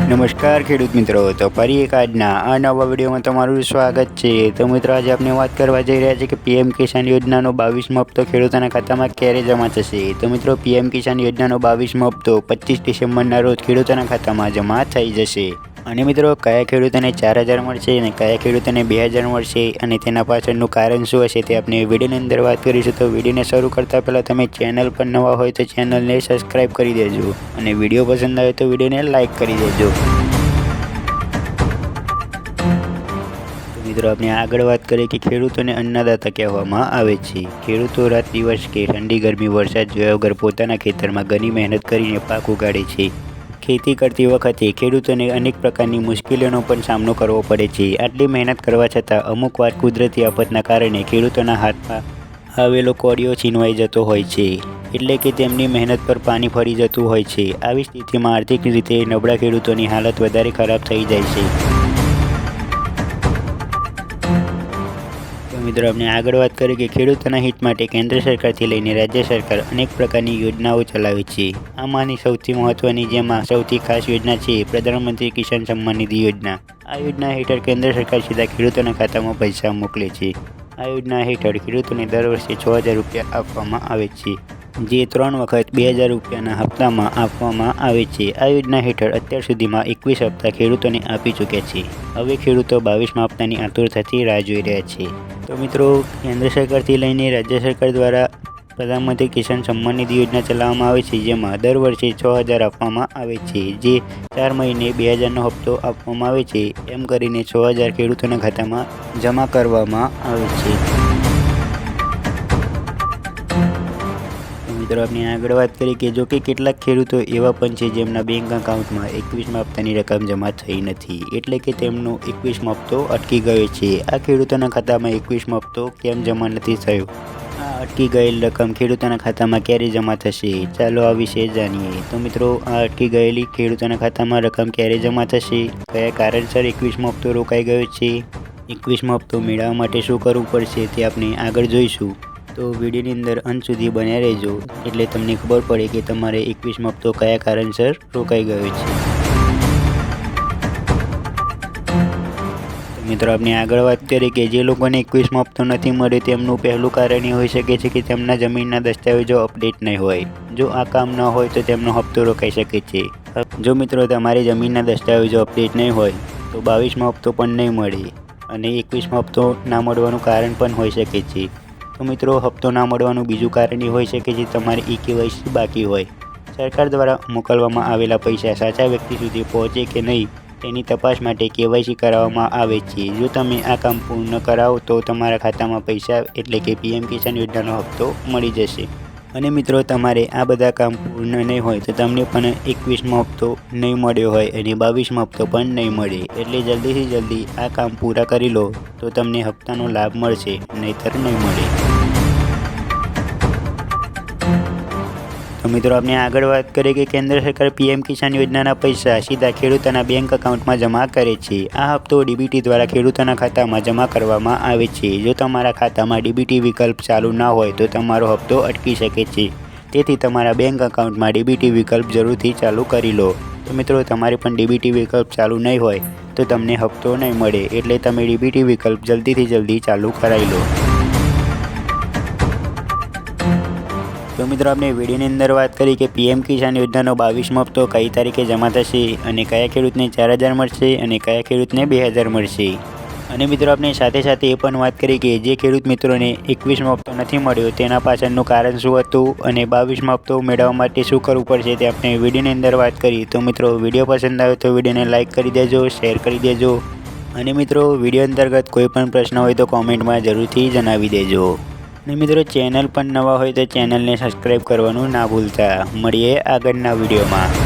નમસ્કાર ખેડૂત મિત્રો, તો ફરી એક આજના આ નવા વિડીયોમાં તમારું સ્વાગત છે। તો મિત્રો આજે આપણે વાત કરવા જઈ રહ્યા છીએ કે પીએમ કિસાન યોજનાનો 22મો હપ્તો ખેડૂતોના ખાતામાં ક્યારે જમા થશે। તો મિત્રો પીએમ કિસાન યોજનાનો 22મો હપ્તો 25 ડિસેમ્બરના રોજ ખેડૂતોના ખાતામાં જમા થઈ જશે। અને મિત્રો કયા ખેડૂતોને 4000 મળશે અને કયા ખેડૂતોને 2000 મળશે અને તેના પાછળનું કારણ શું હશે તે આપણે વિડીયોની અંદર વાત કરીશું। તો વિડીયોને શરૂ કરતાં પહેલાં તમે ચેનલ પર નવા હોય તો ચેનલને સબસ્ક્રાઈબ કરી દેજો અને વિડીયો પસંદ આવે તો વિડીયોને લાઇક કરી દેજો। મિત્રો આપણે આગળ વાત કરીએ કે ખેડૂતોને અન્નદાતા કહેવામાં આવે છે। ખેડૂતો રાત દિવસ કે ઠંડી ગરમી વરસાદ જોયા વગર પોતાના ખેતરમાં ઘણી મહેનત કરીને પાક ઉગાડે છે। ખેતી કરતી વખતે ખેડૂતોને અનેક પ્રકારની મુશ્કેલીઓનો પણ સામનો કરવો પડે છે। આટલી મહેનત કરવા છતાં અમુક વાર કુદરતી આફતના કારણે ખેડૂતોના હાથમાં આવેલો કોળિયો છીનવાઈ જતો હોય છે, એટલે કે તેમની મહેનત પર પાણી ફરી જતું હોય છે। આવી સ્થિતિમાં આર્થિક રીતે નબળા ખેડૂતોની હાલત વધારે ખરાબ થઈ જાય છે। મિત્રો આપણે આગળ વાત કરીએ કે ખેડૂતોના હિત માટે કેન્દ્ર સરકારથી લઈને રાજ્ય સરકાર અનેક પ્રકારની યોજનાઓ ચલાવે છે। આમાંની સૌથી મહત્વની જેમાં સૌથી ખાસ યોજના છે પ્રધાનમંત્રી કિસાન સન્માન નિધિ યોજના। આ યોજના હેઠળ કેન્દ્ર સરકાર સીધા ખેડૂતોના ખાતામાં પૈસા મોકલે છે। આ યોજના હેઠળ ખેડૂતોને દર વર્ષે 6000 રૂપિયા આપવામાં આવે છે, જે 3 વખત 2000 રૂપિયાના હપ્તામાં આપવામાં આવે છે। આ યોજના હેઠળ અત્યાર સુધીમાં 21 હપ્તા ખેડૂતોને આપી ચૂક્યા છે। હવે ખેડૂતો 22મા હપ્તાની આતુરતાથી રાહ જોઈ રહ્યા છે। તો મિત્રો કેન્દ્ર સરકારથી લઈને રાજ્ય સરકાર દ્વારા પ્રધાનમંત્રી કિસાન સન્માન નિધિ યોજના ચલાવવામાં આવે છે, જેમાં દર વર્ષે 6000 આપવામાં આવે છે, જે 4 મહિને 2000નો હપ્તો આપવામાં આવે છે। એમ કરીને 6000 ખેડૂતોના ખાતામાં જમા કરવામાં આવે છે। મિત્રો આપણે આગળ વાત કરીએ કે જો કે કેટલાક ખેડૂતો એવા પણ છે જેમના બેંક એકાઉન્ટમાં 21મા હપ્તાની રકમ જમા થઈ નથી, એટલે કે તેમનો 21મો હપ્તો અટકી ગયો છે। આ ખેડૂતોના ખાતામાં 21મો હપ્તો કેમ જમા નથી થયો? આ અટકી ગયેલ રકમ ખેડૂતોના ખાતામાં ક્યારે જમા થશે? ચાલો આ વિશે જાણીએ। તો મિત્રો આ અટકી ગયેલી ખેડૂતોના ખાતામાં રકમ ક્યારે જમા થશે? કયા કારણસર 21મો હપ્તો રોકાઈ ગયો છે? 21મો હપ્તો મેળવવા માટે શું કરવું પડશે તે આપણે આગળ જોઈશું। તો વિડીયોની અંદર અંત સુધી બન્યા રહેજો, એટલે તમને ખબર પડે કે તમારે 21મો હપ્તો કયા કારણસર રોકાઈ ગયો છે। મિત્રો આપણે આગળ વાત કરીએ કે જે લોકોને 21મો હપ્તો નથી મળ્યો તેમનું પહેલું કારણ એ હોઈ શકે છે કે તેમના જમીનના દસ્તાવેજો અપડેટ નહીં હોય। જો આ કામ ન હોય તો તેમનો હપ્તો રોકાઈ શકે છે। જો મિત્રો તમારી જમીનના દસ્તાવેજો અપડેટ નહીં હોય તો 22મો હપ્તો પણ નહીં મળે અને 21મો હપ્તો ના મળવાનું કારણ પણ હોઈ શકે છે। તો મિત્રો હપ્તો ના મળવાનું બીજું કારણ એ હોઈ શકે છે તમારી ઈ-કેવાયસી બાકી હોય। સરકાર દ્વારા મોકલવામાં આવેલા પૈસા સાચા વ્યક્તિ સુધી પહોંચે કે નહીં તેની તપાસ માટે કેવાયસી કરાવવામાં આવે છે। જો તમે આ કામ પૂર્ણ કરાવો તો તમારા ખાતામાં પૈસા એટલે કે પીએમ કિસાન યોજનાનો હપ્તો મળી જશે। અને મિત્રો તમારે આ બધા કામ પૂર્ણ નહીં હોય તો તમને પણ 21મો હપ્તો નહીં મળ્યો હોય અને 22મો હપ્તો પણ નહીં મળે, એટલે જલ્દીથી જલ્દી આ કામ પૂરા કરી લો તો તમને હપ્તાનો લાભ મળશે, નહીંતર નહીં મળે। તો મિત્રો આપણે આગળ વાત કરીએ કે કેન્દ્ર સરકાર પીએમ કિસાન યોજનાના પૈસા સીધા ખેડૂતોના બેંક એકાઉન્ટમાં જમા કરે છે। આ હપ્તો ડીબીટી દ્વારા ખેડૂતોના ખાતામાં જમા કરવામાં આવે છે। જો તમારા ખાતામાં ડીબીટી વિકલ્પ ચાલુ ના હોય તો તમારો હપ્તો અટકી શકે છે, તેથી તમારા બેંક એકાઉન્ટમાં ડીબીટી વિકલ્પ જરૂરથી ચાલુ કરી લો। તો મિત્રો તમારે પણ ડીબીટી વિકલ્પ ચાલુ નહીં હોય તો તમને હપ્તો નહીં મળે, એટલે તમે ડીબીટી વિકલ્પ જલ્દીથી જલ્દી ચાલુ કરાવી લો। તો મિત્રો આપણે વિડીયોની અંદર વાત કરી કે પીએમ કિસાન યોજનાનો 22મો હપ્તો કઈ તારીખે જમા થશે અને કયા ખેડૂતને 4000 મળશે અને કયા ખેડૂતને 2000 મળશે। અને મિત્રો આપણે સાથે સાથે એ પણ વાત કરી કે જે ખેડૂત મિત્રોને 21મો હપ્તો નથી મળ્યો તેના પાછળનું કારણ શું હતું અને 22મો હપ્તો મેળવવા માટે શું કરવું પડશે તે આપણે વિડીયોની અંદર વાત કરી। તો મિત્રો વિડીયો પસંદ આવે તો વિડીયોને લાઇક કરી દેજો, શેર કરી દેજો અને મિત્રો વિડીયો અંતર્ગત કોઈ પણ પ્રશ્ન હોય તો કોમેન્ટમાં જરૂરથી જણાવી દેજો। અને મિત્રો ચેનલ પણ નવા હોય તો ચેનલને સબસ્ક્રાઈબ કરવાનું ના ભૂલતા। મળીએ આગળના વિડીયોમાં।